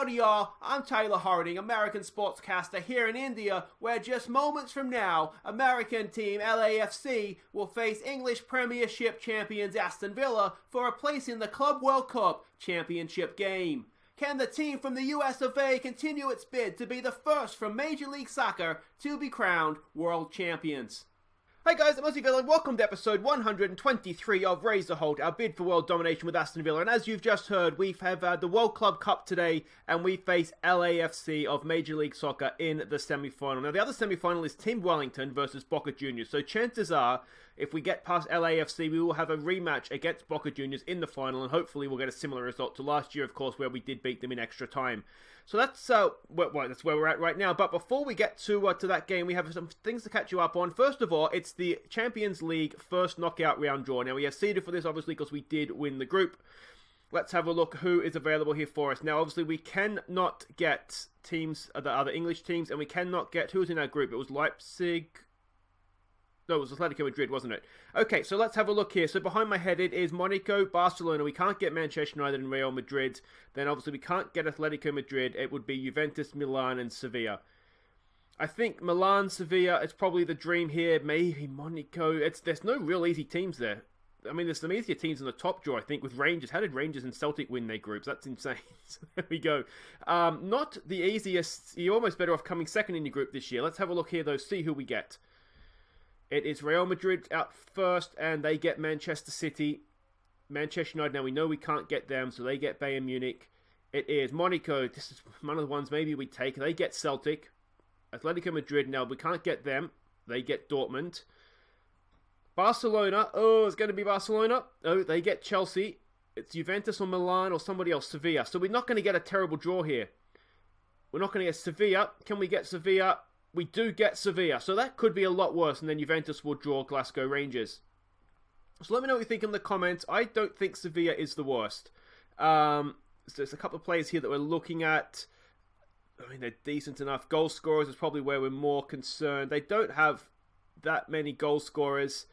Howdy y'all, I'm Taylor Harding, American sportscaster here in India, where just moments from now, American team LAFC will face English Premiership champions Aston Villa for a place in the Club World Cup championship game. Can the team from the US of A continue its bid to be the first from Major League Soccer to be crowned world champions? Hey guys, I'm Aussie Villa and welcome to episode 123 of Raise the Holte, our bid for world domination with Aston Villa. And as you've just heard, we have the World Club Cup today and we face LAFC of Major League Soccer in the semi-final. Now the other semi-final is Team Wellington versus Boca Juniors. So chances are, if we get past LAFC, we will have a rematch against Boca Juniors in the final and hopefully we'll get a similar result to last year, of course, where we did beat them in extra time. So that's that's where we're at right now. But before we get to that game, we have some things to catch you up on. First of all, it's the Champions League first knockout round draw. Now, we have seeded for this, obviously, because we did win the group. Let's have a look who is available here for us. Now, obviously, we cannot get teams, the other English teams, and we cannot get, who was in our group? It was Leipzig. No, it was Atletico Madrid, wasn't it? Okay, so let's have a look here. So behind my head, it is Monaco, Barcelona. We can't get Manchester United and Real Madrid. Then obviously we can't get Atletico Madrid. It would be Juventus, Milan, and Sevilla. I think Milan, Sevilla is probably the dream here. Maybe Monaco. There's no real easy teams there. I mean, there's some easier teams in the top draw, I think, with Rangers. How did Rangers and Celtic win their groups? That's insane. So there we go. Not the easiest. You're almost better off coming second in your group this year. Let's have a look here, though, see who we get. It is Real Madrid out first, and they get Manchester City. Manchester United, now we know we can't get them, so they get Bayern Munich. It is Monaco. This is one of the ones maybe we take. They get Celtic. Atletico Madrid, now we can't get them. They get Dortmund. Barcelona, oh, it's going to be Barcelona. Oh, they get Chelsea. It's Juventus or Milan or somebody else, Sevilla. So we're not going to get a terrible draw here. We're not going to get Sevilla. Can we get Sevilla? We do get Sevilla, so that could be a lot worse, and then Juventus will draw Glasgow Rangers. So let me know what you think in the comments. I don't think Sevilla is the worst. So there's a couple of players here that we're looking at. I mean, they're decent enough. Goal scorers is probably where we're more concerned. They don't have that many goal scorers.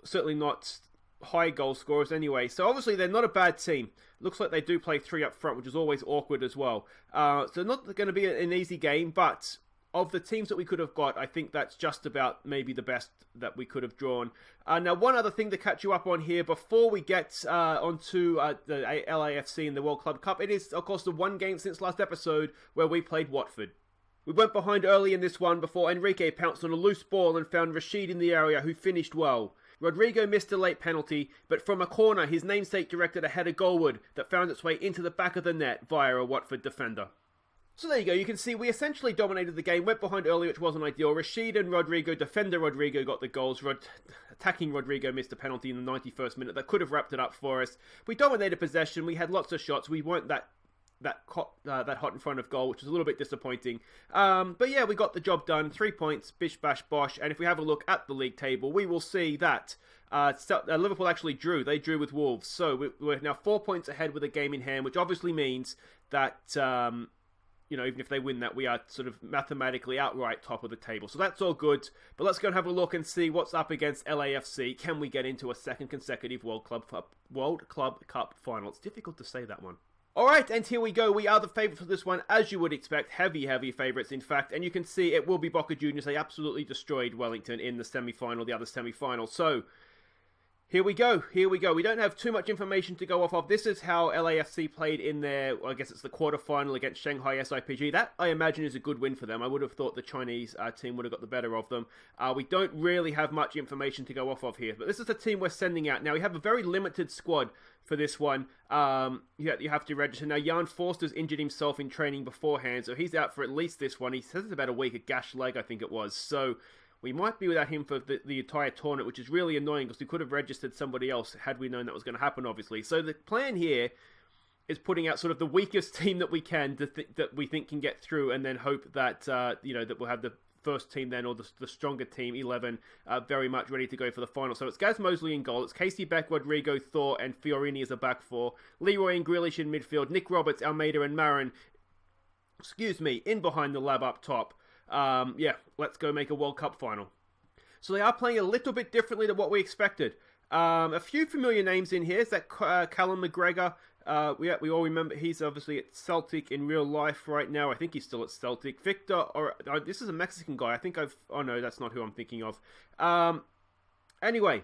Certainly not high goal scorers anyway. So obviously they're not a bad team. Looks like they do play three up front, which is always awkward as well. So not going to be an easy game, but of the teams that we could have got, I think that's just about maybe the best that we could have drawn. Now, one other thing to catch you up on here before we get onto the LAFC and the World Club Cup, it is, of course, the one game since last episode where we played Watford. We went behind early in this one before Enrique pounced on a loose ball and found Rashid in the area, who finished well. Rodrigo missed a late penalty, but from a corner, his namesake directed a header goalward that found its way into the back of the net via a Watford defender. So there you go, you can see we essentially dominated the game, went behind early, which wasn't ideal. Rashid and Rodrigo, defender Rodrigo, got the goals. Attacking Rodrigo missed a penalty in the 91st minute that could have wrapped it up for us. We dominated possession, we had lots of shots, we weren't that hot in front of goal, which was a little bit disappointing. But yeah, we got the job done, 3 points, bish bash bosh, and if we have a look at the league table, we will see that Liverpool actually drew. They drew with Wolves, so we're now 4 points ahead with a game in hand, which obviously means that even if they win that, we are sort of mathematically outright top of the table. So that's all good. But let's go and have a look and see what's up against LAFC. Can we get into a second consecutive World Club Cup final? It's difficult to say that one. Alright, and here we go. We are the favourites for this one, as you would expect. Heavy favourites, in fact. And you can see it will be Boca Juniors. They absolutely destroyed Wellington in the semi-final, the other semi-final. So Here we go. We don't have too much information to go off of. This is how LAFC played in their, I guess it's the quarterfinal against Shanghai SIPG. That, I imagine, is a good win for them. I would have thought the Chinese team would have got the better of them. We don't really have much information to go off of here, but this is the team we're sending out. Now, we have a very limited squad for this one. You have to register. Now, Jan Forster's injured himself in training beforehand, so he's out for at least this one. He says it's about a week, a gashed leg, I think it was. So we might be without him for the entire tournament, which is really annoying because we could have registered somebody else had we known that was going to happen, obviously. So the plan here is putting out sort of the weakest team that we can that we think can get through, and then hope that that we'll have the first team then, or the stronger team, 11, very much ready to go for the final. So it's Gaz Mosley in goal, it's Casey Beck, Rodrigo, Thor, and Fiorini as a back four, Leroy and Grealish in midfield, Nick Roberts, Almeida, and Marin, in behind the lab up top. Let's go make a World Cup final. So they are playing a little bit differently to what we expected. A few familiar names in here. Is that Callum McGregor? We all remember he's obviously at Celtic in real life right now. I think he's still at Celtic. Victor, this is a Mexican guy. I think oh no, that's not who I'm thinking of. Anyway,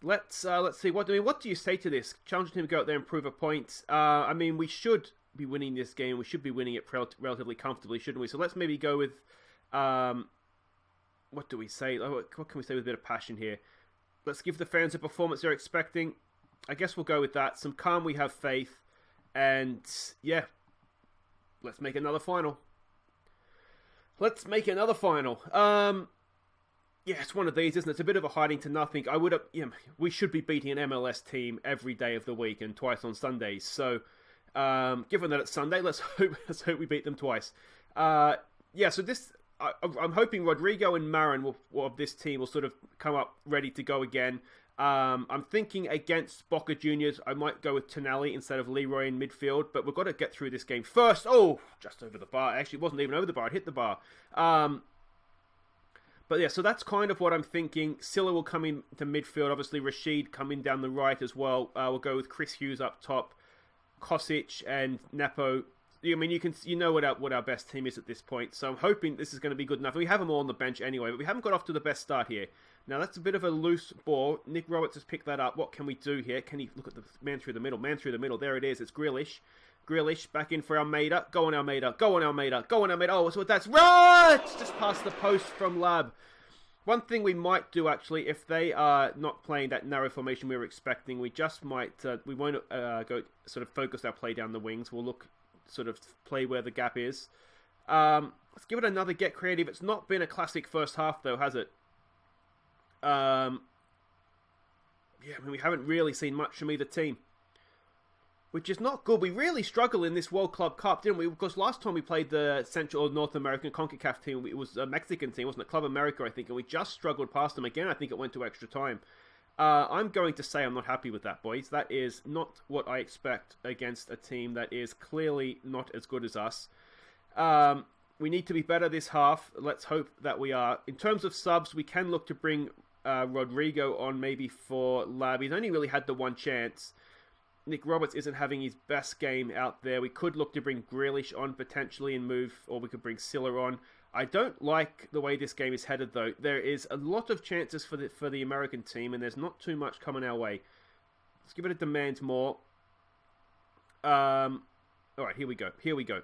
let's see. What do you say to this? Challenging him to go out there and prove a point. I mean, we should be winning this game. We should be winning it relatively comfortably, shouldn't we? So let's maybe go with, what do we say? What can we say with a bit of passion here? Let's give the fans a performance they're expecting. I guess we'll go with that. Some calm, we have faith. And, yeah. Let's make another final. Let's make another final. Yeah, it's one of these, isn't it? It's a bit of a hiding to nothing. We should be beating an MLS team every day of the week and twice on Sundays. So, given that it's Sunday, let's hope we beat them twice. Yeah, so this... I'm hoping Rodrigo and Marin of this team will sort of come up ready to go again. I'm thinking against Boca Juniors, I might go with Tonali instead of Leroy in midfield, but we've got to get through this game first. Oh, just over the bar. Actually, it wasn't even over the bar. It hit the bar. But yeah, so that's kind of what I'm thinking. Silla will come in to midfield. Obviously, Rashid coming down the right as well. We'll go with Chris Hughes up top, Kosic and Nepo. I mean, you know what our best team is at this point, so I'm hoping this is going to be good enough. We have them all on the bench anyway, but we haven't got off to the best start here. Now, that's a bit of a loose ball. Nick Roberts has picked that up. What can we do here? Can he look at the man through the middle? Man through the middle. There it is. It's Grealish. Grealish back in for Almeida. Go on, Almeida. Go on, Almeida. Go on, Almeida. Oh, so that's right! Just past the post from Lab. One thing we might do, actually, if they are not playing that narrow formation we were expecting, we just might... we won't go sort of focus our play down the wings. We'll look... sort of play where the gap is. Let's give it another get creative. It's not been a classic first half, though, has it? Yeah, I mean, we haven't really seen much from either team, which is not good. We really struggle in this World Club Cup, didn't we? Because last time we played the Central or North American CONCACAF team, it was a Mexican team, wasn't it? Club America, I think, and we just struggled past them again. I think it went to extra time. I'm going to say I'm not happy with that, boys. That is not what I expect against a team that is clearly not as good as us. We need to be better this half. Let's hope that we are. In terms of subs, we can look to bring Rodrigo on maybe for Lab. He's only really had the one chance. Nick Roberts isn't having his best game out there. We could look to bring Grealish on potentially and move, or we could bring Silla on. I don't like the way this game is headed, though. There is a lot of chances for the American team, and there's not too much coming our way. Let's give it a demand more. All right, here we go. Here we go.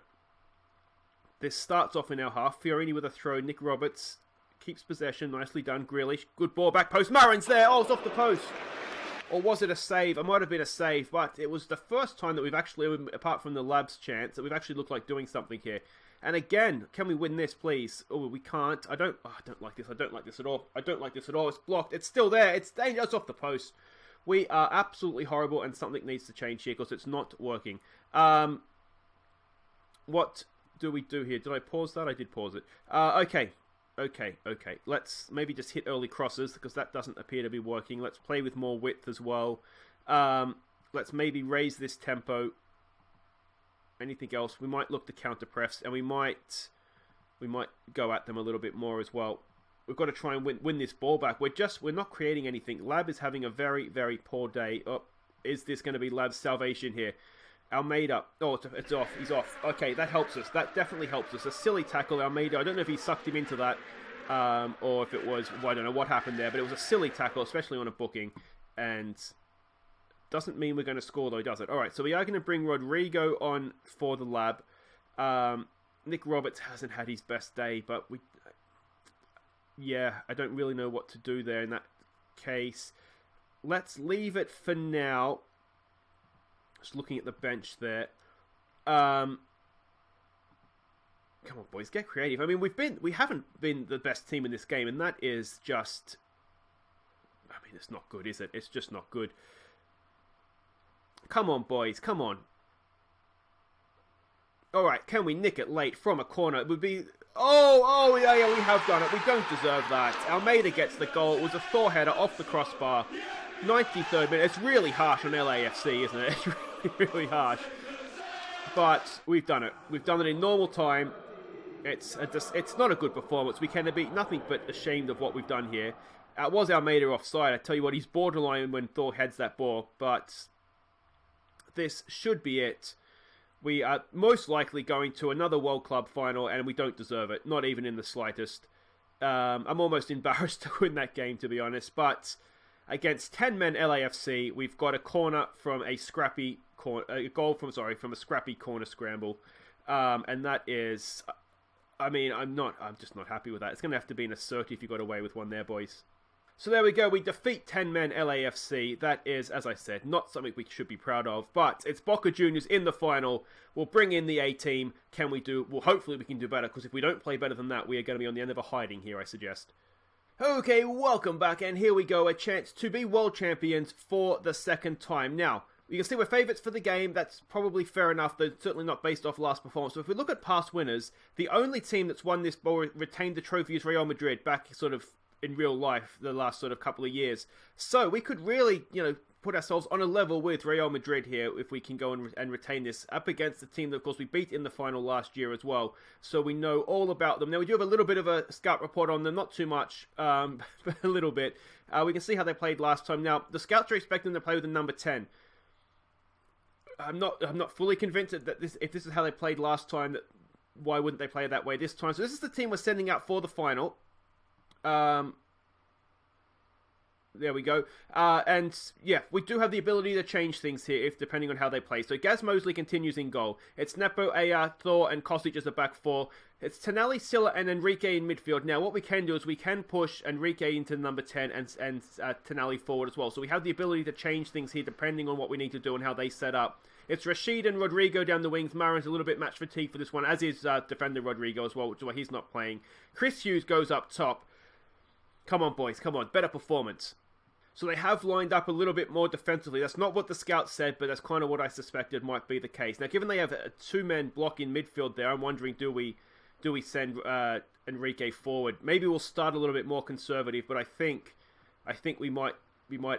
This starts off in our half. Fiorini with a throw. Nick Roberts keeps possession. Nicely done. Grealish. Good ball. Back post. Marin's there. Oh, it's off the post. Or was it a save? It might have been a save, but it was the first time that we've actually, apart from the Labs chance, that we've actually looked like doing something here. And again, can we win this, please? Oh, we can't. I don't like this. I don't like this at all. I don't like this at all. It's blocked. It's still there. It's dangerous. It's off the post. We are absolutely horrible, and something needs to change here because it's not working. What do we do here? Did I pause that? I did pause it. Okay. Let's maybe just hit early crosses because that doesn't appear to be working. Let's play with more width as well. Let's maybe raise this tempo. Anything else? We might look to counter press, and we might go at them a little bit more as well. We've got to try and win this ball back. We're not creating anything. Lab is having a very, very poor day. Oh, is this going to be Lab's salvation here? Almeida. Oh, it's off. He's off. Okay, that helps us. That definitely helps us. A silly tackle, Almeida. I don't know if he sucked him into that, or if it was... Well, I don't know what happened there, but it was a silly tackle, especially on a booking, and doesn't mean we're going to score, though, does it? All right, so we are going to bring Rodrigo on for the Lab. Nick Roberts hasn't had his best day, but yeah, I don't really know what to do there in that case. Let's leave it for now. Just looking at the bench there. Come on, boys, get creative. I mean, we haven't been the best team in this game, and that is just... I mean, it's not good, is it? It's just not good. Come on, boys, come on. All right, can we nick it late from a corner? It would be... Oh, yeah, we have done it. We don't deserve that. Almeida gets the goal. It was a Thor header off the crossbar. 93rd minute. It's really harsh on LAFC, isn't it? It's really harsh. But we've done it. We've done it in normal time. It's not a good performance. We can be nothing but ashamed of what we've done here. Was Almeida offside? I tell you what, he's borderline when Thor heads that ball. But this should be it. We are most likely going to another World Club final, and we don't deserve it, not even in the slightest. I'm almost embarrassed to win that game, to be honest, but against 10-men LAFC, we've got a corner from a scrappy goal from a scrappy corner scramble, and that is, I'm just not happy with that. It's going to have to be an assert if you got away with one there, boys. So there we go, we defeat 10-men LAFC. That is, as I said, not something we should be proud of, but it's Boca Juniors in the final. We'll bring in the A-team. Well, hopefully we can do better, because if we don't play better than that, we are going to be on the end of a hiding here, I suggest. Okay, welcome back, and here we go, a chance to be world champions for the second time. Now, you can see we're favourites for the game. That's probably fair enough, though certainly not based off last performance. So if we look at past winners, the only team that's won this ball, retained the trophy, is Real Madrid, back sort of in real life the last sort of couple of years. So we could really, put ourselves on a level with Real Madrid here if we can go and retain this up against the team that, of course, we beat in the final last year as well. So we know all about them. Now, we do have a little bit of a scout report on them, not too much, but a little bit. We can see how they played last time. Now, the scouts are expecting to play with the number 10. I'm not fully convinced that if this is how they played last time, that why wouldn't they play that way this time? So this is the team we're sending out for the final. There we go. And yeah, we do have the ability to change things here depending on how they play. So Gaz Mosley continues in goal. It's Nepo, Aya, Thor, and Kostic as the back four. It's Tonali, Silla, and Enrique in midfield. Now, what we can do is we can push Enrique into number 10 and Tonali forward as well. So we have the ability to change things here depending on what we need to do and how they set up. It's Rashid and Rodrigo down the wings. Marin's a little bit match fatigue for this one, as is defender Rodrigo as well, which is why he's not playing. Chris Hughes goes up top. Come on, boys. Come on. Better performance. So they have lined up a little bit more defensively. That's not what the scouts said, but that's kind of what I suspected might be the case. Now, given they have a two-man block in midfield there, I'm wondering, do we send Enrique forward? Maybe we'll start a little bit more conservative, but I think we might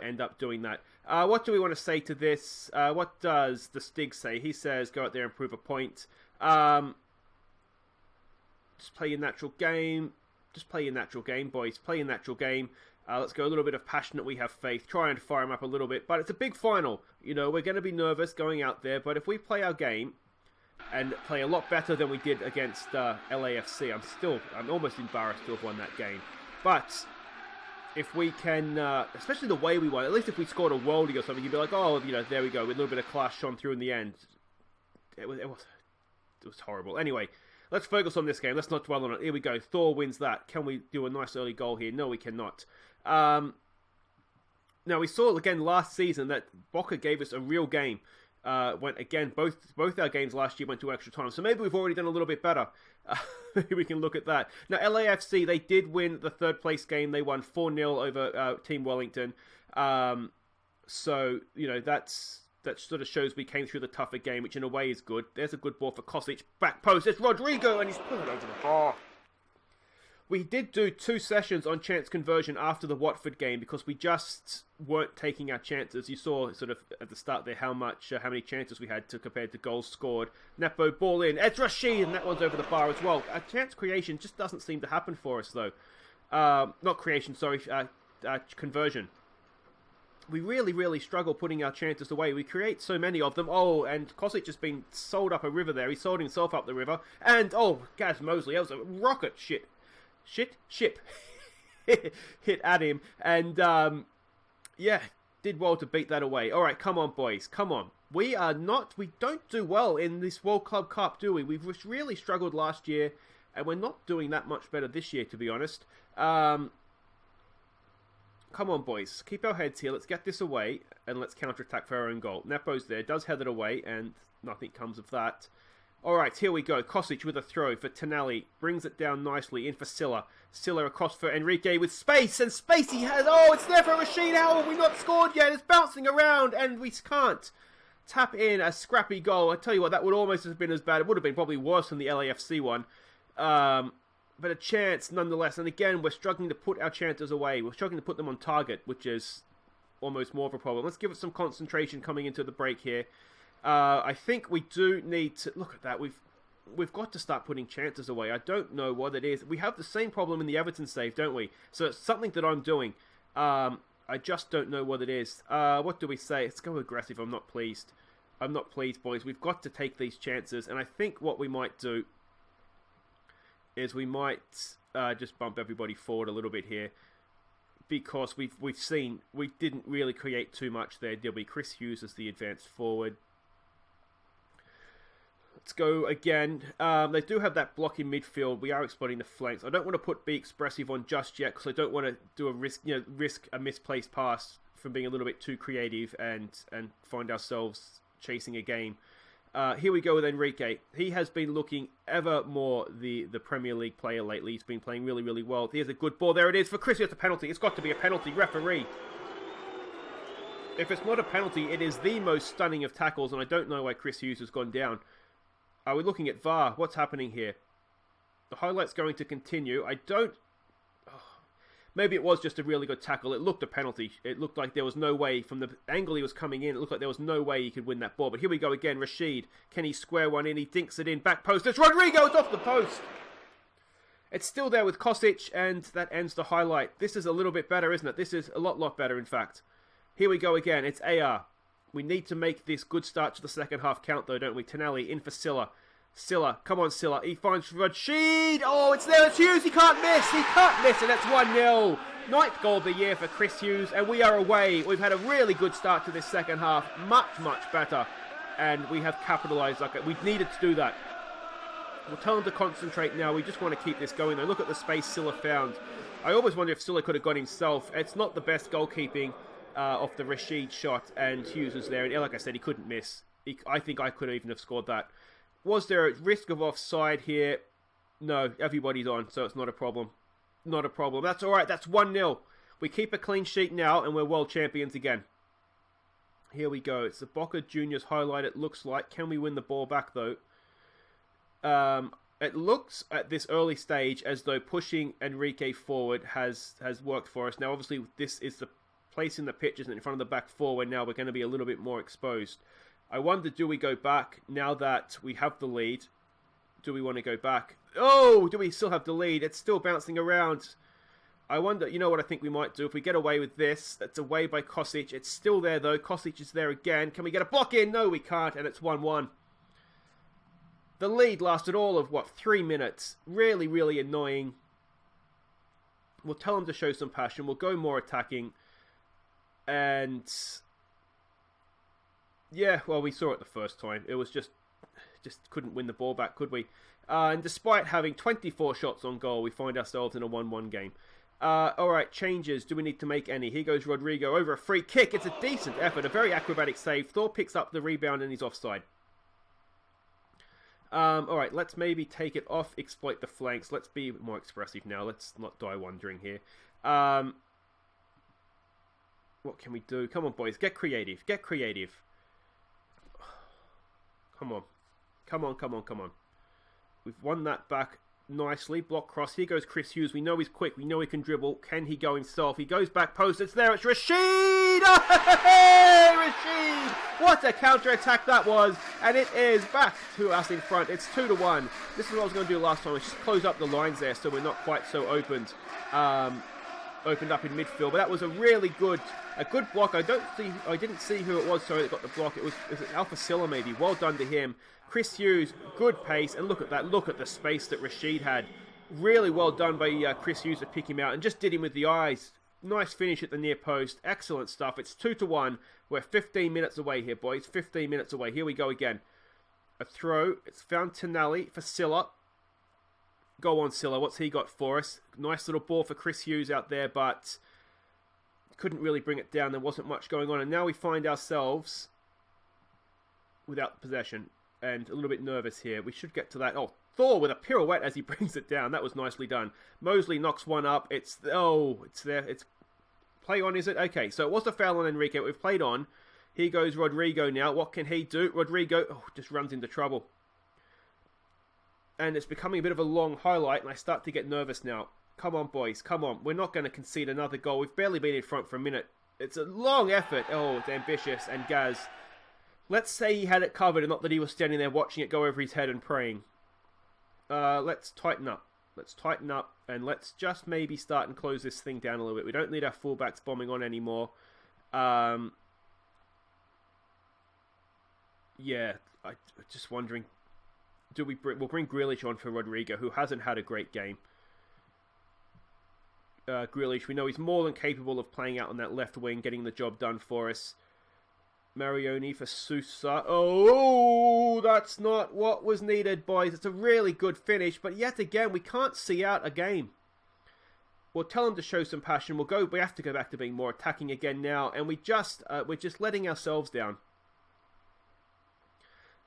end up doing that. What do we want to say to this? What does the Stig say? He says, go out there and prove a point. Just play your natural game. Just play your natural game, boys. Play your natural game. Let's go a little bit of passionate. We have faith. Try and fire him up a little bit. But it's a big final. We're going to be nervous going out there. But if we play our game and play a lot better than we did against LAFC, I'm almost embarrassed to have won that game. But if we can, especially the way we won, at least if we scored a worldie or something, you'd be like, oh, there we go. With a little bit of class shone through in the end. It was horrible. Anyway, let's focus on this game. Let's not dwell on it. Here we go. Thor wins that. Can we do a nice early goal here? No, we cannot. Now, we saw again last season that Boca gave us a real game. Both our games last year went to extra time. So maybe we've already done a little bit better. Maybe we can look at that. Now, LAFC, they did win the third place game. They won 4-0 over Team Wellington. So, that sort of shows we came through the tougher game, which in a way is good. There's a good ball for Kostic. Back post. It's Rodrigo, and he's put it over the bar. We did do 2 sessions on chance conversion after the Watford game because we just weren't taking our chances. You saw sort of at the start there how many chances we had compared to goals scored. Nepo, ball in. It's Rashid, and that one's over the bar as well. Our chance creation just doesn't seem to happen for us, though. Not creation, sorry. Conversion. We really, really struggle putting our chances away. We create so many of them. Oh, and Kostic just been sold up a river there. He sold himself up the river. And, Gaz Mosley, that was a rocket ship. Hit at him. And, did well to beat that away. All right, come on, boys. Come on. We don't do well in this World Club Cup, do we? We've really struggled last year, and we're not doing that much better this year, to be honest. Come on, boys. Keep our heads here. Let's get this away, and let's counter-attack for our own goal. Nepo's there. Does head it away, and nothing comes of that. All right, here we go. Kostic with a throw for Tonali. Brings it down nicely. In for Silla. Silla across for Enrique with space. And space he has. Oh, it's there for Rashid. How have we not scored yet? It's bouncing around, and we can't tap in a scrappy goal. I tell you what, that would almost have been as bad. It would have been probably worse than the LAFC one. But a chance nonetheless. And again, we're struggling to put our chances away. We're struggling to put them on target, which is almost more of a problem. Let's give it some concentration coming into the break here. I think we do need to look at that. We've got to start putting chances away. I don't know what it is. We have the same problem in the Everton save, don't we? So it's something that I'm doing. I just don't know what it is. What do we say? Let's go aggressive. I'm not pleased. I'm not pleased, boys. We've got to take these chances. And I think what we might do is we might just bump everybody forward a little bit here. Because we've seen we didn't really create too much there, did we? Chris Hughes as the advanced forward. Let's go again. They do have that block in midfield. We are exploiting the flanks. I don't want to be expressive on just yet because I don't want to do a risk a misplaced pass from being a little bit too creative and find ourselves chasing a game. Here we go with Enrique. He has been looking ever more the Premier League player lately. He's been playing really, really well. Here's a good ball. There it is for Chris. It's a penalty. It's got to be a penalty. Referee. If it's not a penalty, it is the most stunning of tackles, and I don't know why Chris Hughes has gone down. Are we looking at VAR? What's happening here? The highlight's going to continue. Maybe it was just a really good tackle. It looked a penalty. It looked like there was no way, from the angle he was coming in, it looked like there was no way he could win that ball. But here we go again. Rashid, can he square one in? He dinks it in. Back post. It's Rodrigo. It's off the post. It's still there with Kosic, and that ends the highlight. This is a little bit better, isn't it? This is a lot better, in fact. Here we go again. It's AR. We need to make this good start to the second half count, though, don't we? Tonali in for Silla. Silla, come on, Silla. He finds Rashid. Oh, it's there. It's Hughes. He can't miss. He can't miss. And that's 1-0. Ninth goal of the year for Chris Hughes. And we are away. We've had a really good start to this second half. Much better. And we have capitalised. We needed to do that. We'll tell him to concentrate now. We just want to keep this going, though. Look at the space Silla found. I always wonder if Silla could have got himself. It's not the best goalkeeping off the Rashid shot. And Hughes was there. And like I said, he couldn't miss. I think I could even have scored that. Was there a risk of offside here? No, everybody's on, so it's not a problem. Not a problem. That's all right. That's 1-0. We keep a clean sheet now, and we're world champions again. Here we go. It's the Boca Juniors highlight, it looks like. Can we win the ball back, though? It looks at this early stage as though pushing Enrique forward has worked for us. Now, obviously, this is the place in the pitch, isn't it, in front of the back four, where now we're going to be a little bit more exposed. I wonder, do we go back now that we have the lead? Do we want to go back? Oh, do we still have the lead? It's still bouncing around. I wonder, you know what I think we might do? If we get away with this, that's away by Kosic. It's still there, though. Kosic is there again. Can we get a block in? No, we can't, and it's 1-1. The lead lasted all of, 3 minutes. Really, really annoying. We'll tell them to show some passion. We'll go more attacking. And yeah, well, we saw it the first time. It was just couldn't win the ball back, could we? And despite having 24 shots on goal, we find ourselves in a 1-1 game. Alright, changes. Do we need to make any? Here goes Rodrigo over a free kick. It's a decent effort, a very acrobatic save. Thor picks up the rebound and he's offside. Alright, let's maybe take it off, exploit the flanks. Let's be more expressive now. Let's not die wondering here. What can we do? Come on, boys. Get creative. Get creative. Come on. Come on, come on, come on. We've won that back nicely. Block cross. Here goes Chris Hughes. We know he's quick. We know he can dribble. Can he go himself? He goes back post. It's there. It's Rashid! Oh, Rashid! What a counter-attack that was. And it is back to us in front. It's 2-1. This is what I was going to do last time. Just close up the lines there so we're not quite so opened. Opened up in midfield. But that was a really good block. I didn't see who it was, sorry, that got the block. It was Alpha Silla maybe. Well done to him. Chris Hughes, good pace, and look at that. Look at the space that Rashid had. Really well done by Chris Hughes to pick him out and just did him with the eyes. Nice finish at the near post. Excellent stuff. It's 2-1. We're 15 minutes away here, boys. 15 minutes away. Here we go again. A throw. It's found Tonali for Silla. Go on, Silla. What's he got for us? Nice little ball for Chris Hughes out there, but couldn't really bring it down. There wasn't much going on. And now we find ourselves without possession. And a little bit nervous here. We should get to that. Oh, Thor with a pirouette as he brings it down. That was nicely done. Mosley knocks one up. It's there. It's play on, is it? Okay, so it was a foul on Enrique. We've played on. Here goes Rodrigo now. What can he do? Rodrigo just runs into trouble. And it's becoming a bit of a long highlight, and I start to get nervous now. Come on, boys. Come on. We're not going to concede another goal. We've barely been in front for a minute. It's a long effort. Oh, it's ambitious. And Gaz, let's say he had it covered and not that he was standing there watching it go over his head and praying. Let's tighten up. Let's tighten up and let's just maybe start and close this thing down a little bit. We don't need our fullbacks bombing on anymore. Yeah, I'm just wondering, we'll bring Grealish on for Rodrigo, who hasn't had a great game. Grealish, we know he's more than capable of playing out on that left wing, getting the job done for us. Marioni for Sousa. Oh, that's not what was needed, boys. It's a really good finish, but yet again, we can't see out a game. We'll tell him to show some passion. We have to go back to being more attacking again now, and we're just letting ourselves down.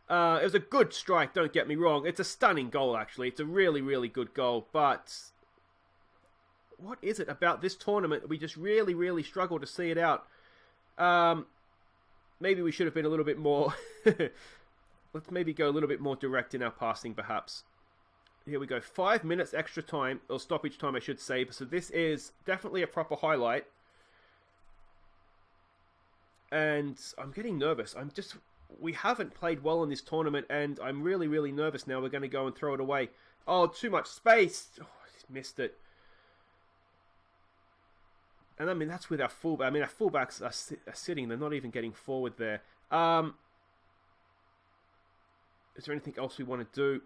It was a good strike, don't get me wrong. It's a stunning goal, actually. It's a really, really good goal, but what is it about this tournament? We just really, really struggle to see it out. Maybe we should have been a little bit more... Let's maybe go a little bit more direct in our passing, perhaps. Here we go. 5 minutes extra time, or stoppage time, I should say. So this is definitely a proper highlight. And I'm getting nervous. We haven't played well in this tournament, and I'm really, really nervous now. We're going to go and throw it away. Oh, too much space. Oh, I missed it. And I mean, that's with our fullback. I mean, our fullbacks are sitting. They're not even getting forward there. Is there anything else we want to do?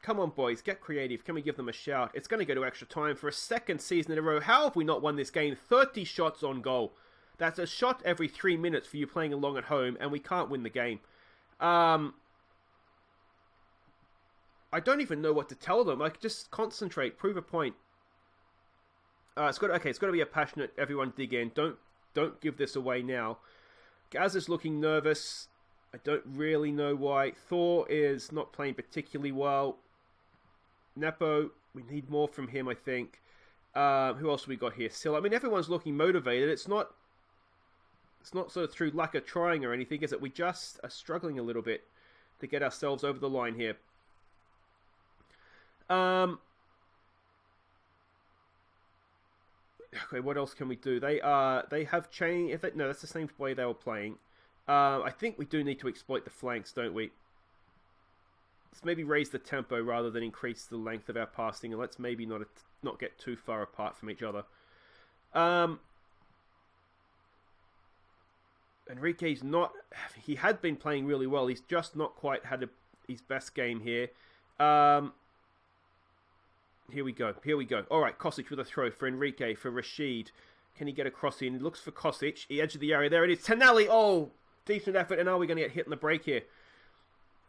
Come on, boys. Get creative. Can we give them a shout? It's going to go to extra time for a second season in a row. How have we not won this game? 30 shots on goal. That's a shot every 3 minutes for you playing along at home, and we can't win the game. I don't even know what to tell them. Like, just concentrate. Prove a point. It's got to be a passionate. Everyone dig in. Don't give this away now. Gaz is looking nervous. I don't really know why. Thor is not playing particularly well. Nepo, we need more from him, I think. Who else have we got here? Still, I mean, everyone's looking motivated. It's not sort of through lack of trying or anything, is it? We just are struggling a little bit to get ourselves over the line here. Okay, what else can we do? They have changed. No, that's the same way they were playing. I think we do need to exploit the flanks, don't we? Let's maybe raise the tempo rather than increase the length of our passing, and let's maybe not get too far apart from each other. Enrique's not... He had been playing really well. He's just not quite had his best game here. Here we go. All right, Kosic with a throw for Enrique, for Rashid. Can he get a cross in? He looks for Kosic. The edge of the area. There it is. Tonali. Oh, decent effort. And are we going to get hit in the break here?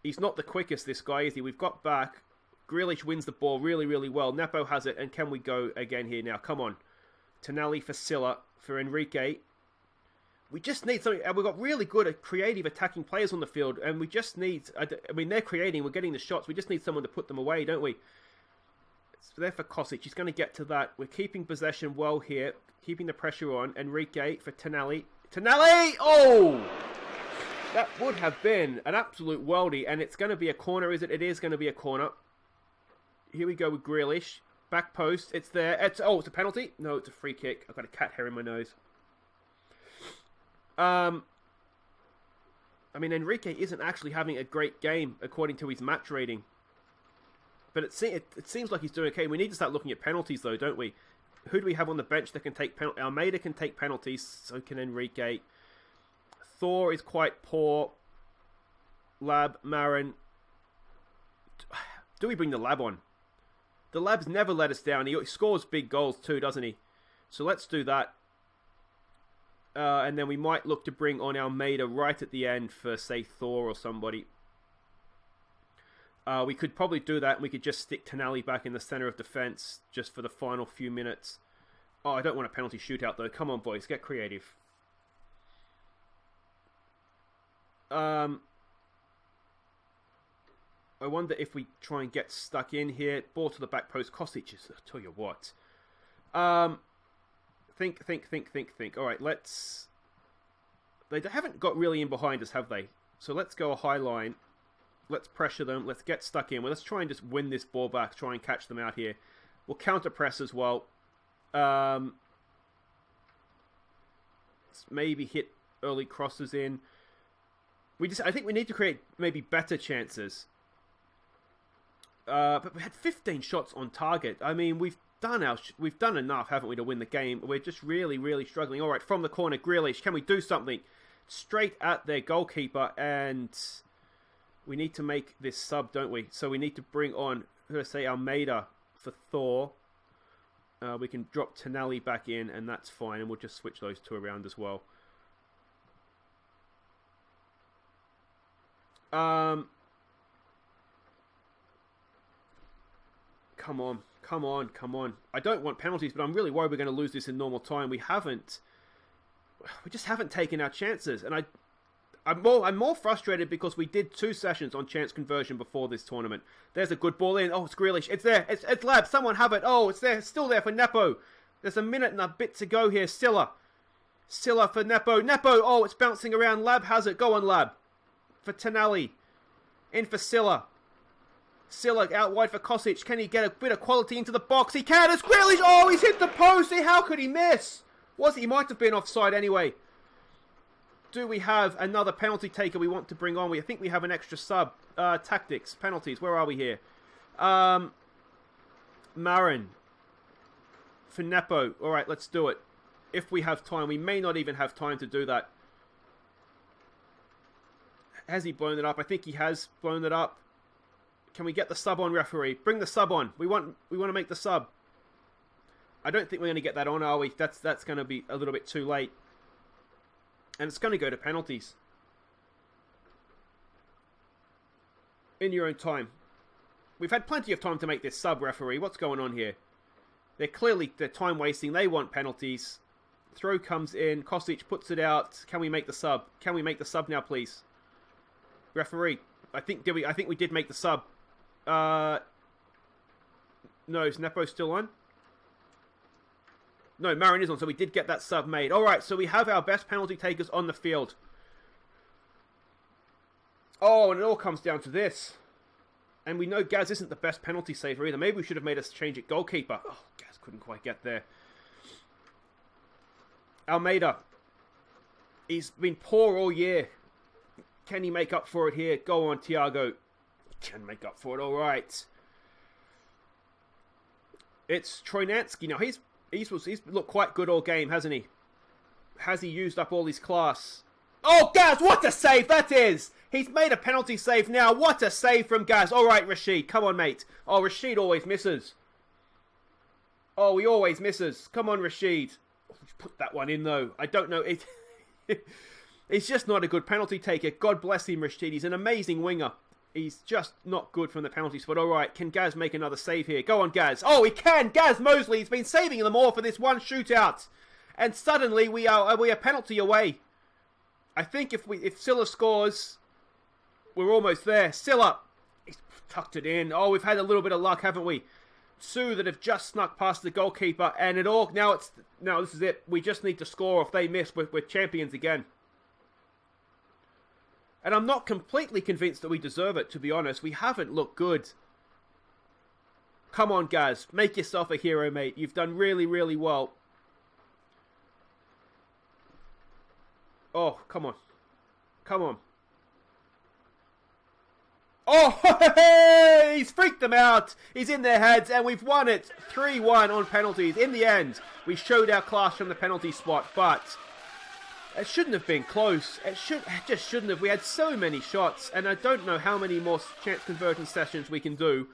He's not the quickest, this guy, is he? We've got back. Grealish wins the ball really, really well. Nepo has it. And can we go again here now? Come on. Tonali for Silla, for Enrique. We just need something. And we've got really good, creative attacking players on the field. And we just need... I mean, they're creating. We're getting the shots. We just need someone to put them away, don't we? It's there for Kosic. He's going to get to that. We're keeping possession well here. Keeping the pressure on. Enrique for Tonali. Tonali! Oh! That would have been an absolute worldie. And it's going to be a corner, is it? It is going to be a corner. Here we go with Grealish. Back post. It's there. It's a penalty? No, it's a free kick. I've got a cat hair in my nose. I mean, Enrique isn't actually having a great game according to his match rating. But it seems like he's doing okay. We need to start looking at penalties, though, don't we? Who do we have on the bench that can take penalties? Almeida can take penalties, so can Enrique. Thor is quite poor. Lab, Marin. Do we bring the Lab on? The Lab's never let us down. He scores big goals too, doesn't he? So let's do that. And then we might look to bring on Almeida right at the end for, say, Thor or somebody. We could probably do that, and we could just stick Tonali back in the centre of defence just for the final few minutes. Oh, I don't want a penalty shootout, though. Come on, boys. Get creative. I wonder if we try and get stuck in here. Ball to the back post. Kosic is... I'll tell you what. Think. All right, let's... They haven't got really in behind us, have they? So let's go a high line. Let's pressure them. Let's get stuck in. Well, let's try and just win this ball back. Try and catch them out here. We'll counter press as well. Let's maybe hit early crosses in. I think we need to create maybe better chances. But we had 15 shots on target. I mean, we've done enough, haven't we, to win the game? We're just really, really struggling. All right, from the corner, Grealish. Can we do something? straight at their goalkeeper, and we need to make this sub, don't we? So we need to bring on, let's say, Almeida for Thor. We can drop Tonali back in, and that's fine, and we'll just switch those two around as well. Come on. I don't want penalties, but I'm really worried we're going to lose this in normal time. We just haven't taken our chances, and I'm more frustrated because we did 2 sessions on chance conversion before this tournament. There's a good ball in. Oh, it's Grealish. It's there. It's Lab. Someone have it. Oh, it's there. It's still there for Nepo. There's a minute and a bit to go here. Silla for Nepo. Oh, it's bouncing around. Lab has it. Go on, Lab. For Tonali. In for Silla. Silla out wide for Kosic. Can he get a bit of quality into the box? He can. It's Grealish. Oh, he's hit the post. How could he miss? He might have been offside anyway. Do we have another penalty taker we want to bring on? I think we have an extra sub. Tactics, penalties. Where are we here? Marin. For Nepo. All right, let's do it. If we have time. We may not even have time to do that. Has he blown it up? I think he has blown it up. Can we get the sub on, referee? Bring the sub on. We want to make the sub. I don't think we're going to get that on, are we? That's going to be a little bit too late. And it's going to go to penalties. In your own time. We've had plenty of time to make this sub, referee. What's going on here? They're time wasting. They want penalties. Throw comes in. Kosic puts it out. Can we make the sub? Can we make the sub now, please? Referee. I think we did make the sub. No, is Nepo still on? No, Marin is on, so we did get that sub made. Alright, so we have our best penalty takers on the field. Oh, and it all comes down to this. And we know Gaz isn't the best penalty saver either. Maybe we should have made us change at goalkeeper. Oh, Gaz couldn't quite get there. Almeida. He's been poor all year. Can he make up for it here? Go on, Thiago. Can make up for it, alright. It's Troinansky. Now, he's looked quite good all game, hasn't he? Has he used up all his class? Oh, Gaz, what a save that is! He's made a penalty save now. What a save from Gaz. All right, Rashid. Come on, mate. Oh, Rashid always misses. Oh, he always misses. Come on, Rashid. Oh, put that one in, though. I don't know. He's just not a good penalty taker. God bless him, Rashid. He's an amazing winger. He's just not good from the penalty spot. All right, can Gaz make another save here? Go on, Gaz. Oh, he can. Gaz Mosley. He's been saving them all for this one shootout. And suddenly we are penalty away. I think if Silla scores, we're almost there. Silla, he's tucked it in. Oh, we've had a little bit of luck, haven't we? Sue that have just snuck past the goalkeeper, and now this is it. We just need to score. If they miss, we're champions again. And I'm not completely convinced that we deserve it, to be honest. We haven't looked good. Come on, Gaz. Make yourself a hero, mate. You've done really, really well. Oh, come on. Come on. Oh, he's freaked them out. He's in their heads, and we've won it 3-1 on penalties. In the end, we showed our class from the penalty spot, but it shouldn't have been close. It just shouldn't have. We had so many shots, and I don't know how many more chance conversion sessions we can do.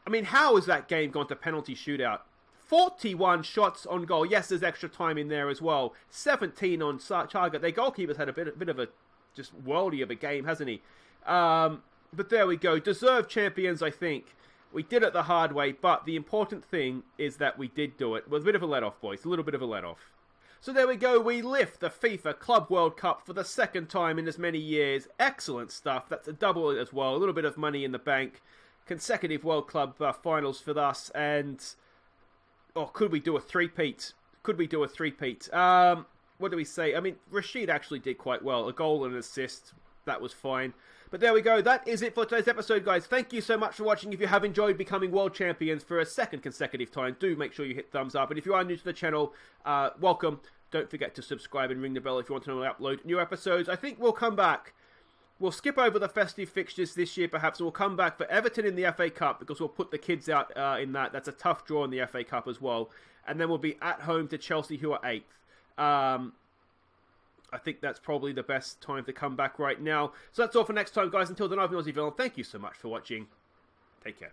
I mean, how has that game gone to penalty shootout? 41 shots on goal. Yes, there's extra time in there as well. 17 on target. Their goalkeeper's had a bit of a just worldy of a game, hasn't he? But there we go. Deserved champions, I think. We did it the hard way, but the important thing is that we did do it. It was a bit of a let-off, boys. A little bit of a let-off. So there we go. We lift the FIFA Club World Cup for the second time in as many years. Excellent stuff. That's a double as well. A little bit of money in the bank. Consecutive World Club finals for us. And oh, could we do a three-peat? Could we do a three-peat? What do we say? I mean, Rashid actually did quite well. A goal and an assist. That was fine. But there we go. That is it for today's episode, guys. Thank you so much for watching. If you have enjoyed becoming world champions for a second consecutive time, do make sure you hit thumbs up. And if you are new to the channel, welcome. Don't forget to subscribe and ring the bell if you want to know when I upload new episodes. I think we'll come back. We'll skip over the festive fixtures this year, perhaps. We'll come back for Everton in the FA Cup because we'll put the kids out in that. That's a tough draw in the FA Cup as well. And then we'll be at home to Chelsea, who are 8th. I think that's probably the best time to come back right now. So that's all for next time, guys. Until then, I've been Aussie Villain. Thank you so much for watching. Take care.